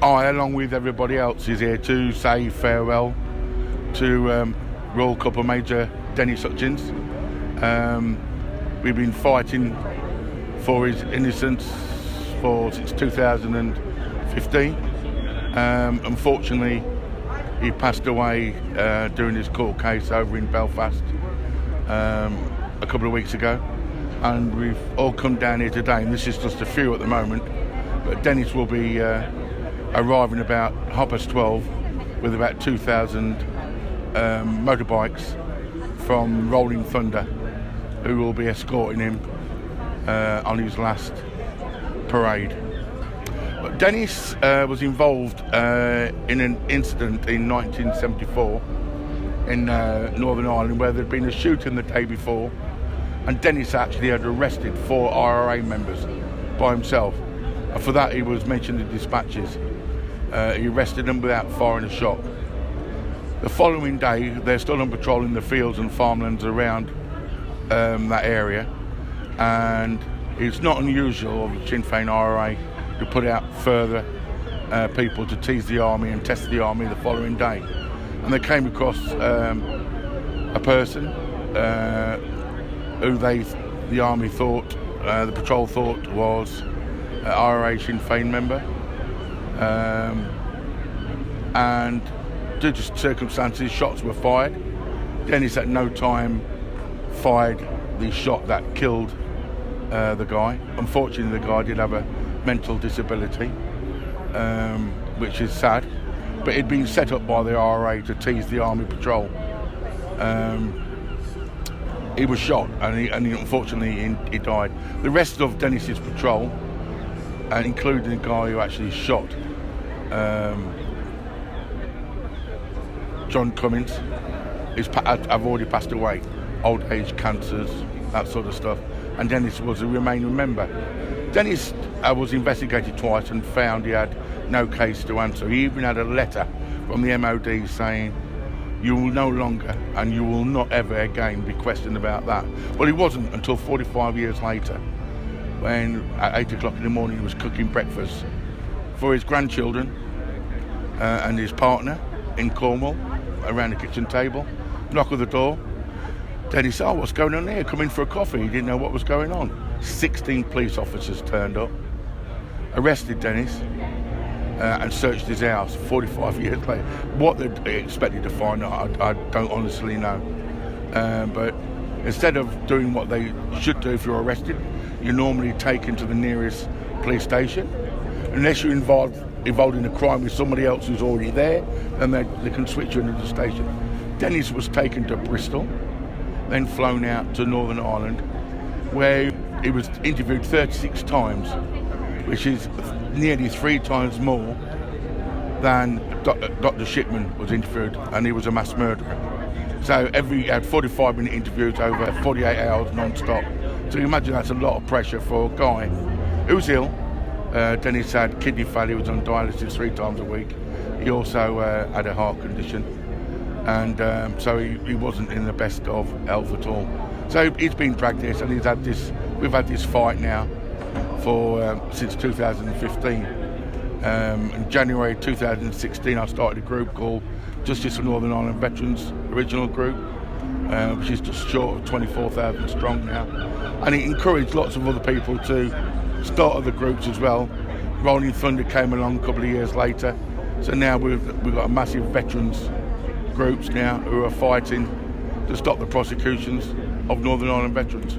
I, along with everybody else, is here to say farewell to Royal Corporal Major Dennis Hutchings. We've been fighting for his innocence since 2015. Unfortunately, he passed away during his court case over in Belfast a couple of weeks ago, and we've all come down here today, and this is just a few at the moment, but Dennis will be arriving about 12:30 with about 2,000 motorbikes from Rolling Thunder, who will be escorting him on his last parade. But Dennis was involved in an incident in 1974 in Northern Ireland where there'd been a shooting the day before, and Dennis actually had arrested 4 IRA members by himself, and for that he was mentioned in dispatches. He arrested them without firing a shot. The following day they're still on patrol in the fields and farmlands around that area, and it's not unusual of the Sinn Féin IRA to put out further people to tease the army and test the army the following day. And they came across a person who the army thought, the patrol thought was an IRA Sinn Féin member. And due to circumstances, shots were fired. Dennis at no time fired the shot that killed the guy. Unfortunately, the guy did have a mental disability, which is sad, but he'd been set up by the IRA to tease the army patrol. He was shot, and unfortunately he died. The rest of Dennis's patrol, including the guy who actually shot John Cummins, have already passed away. Old age, cancers, that sort of stuff. And Dennis was a remaining member. Dennis was investigated twice and found he had no case to answer. He even had a letter from the MOD saying, "You will no longer and you will not ever again be questioned about that." Well, he wasn't until 45 years later, when at 8 o'clock in the morning he was cooking breakfast for his grandchildren and his partner in Cornwall around the kitchen table. Knock on the door. Dennis said, "Oh, what's going on here? Come in for a coffee." He didn't know what was going on. 16 police officers turned up, arrested Dennis, and searched his house 45 years later. What they expected to find, I don't honestly know. But instead of doing what they should do if you're arrested, you're normally taken to the nearest police station. Unless you're involved in a crime with somebody else who's already there, then they can switch you into the station. Dennis was taken to Bristol, then flown out to Northern Ireland, where he was interviewed 36 times, which is nearly 3 times more than Dr. Shipman was interviewed, and he was a mass murderer. So he had 45-minute interviews over 48 hours non-stop. So you imagine that's a lot of pressure for a guy who's ill. Dennis had kidney failure, was on dialysis 3 times a week. He also had a heart condition, and so he wasn't in the best of health at all. So he's been dragged this, and we've had this fight now for since 2015. In January 2016 I started a group called Justice for Northern Ireland Veterans, original group, which is just short of 24,000 strong now, and it encouraged lots of other people to start other groups as well. Rolling Thunder came along a couple of years later, so now we've got a massive veterans groups now who are fighting to stop the prosecutions of Northern Ireland veterans.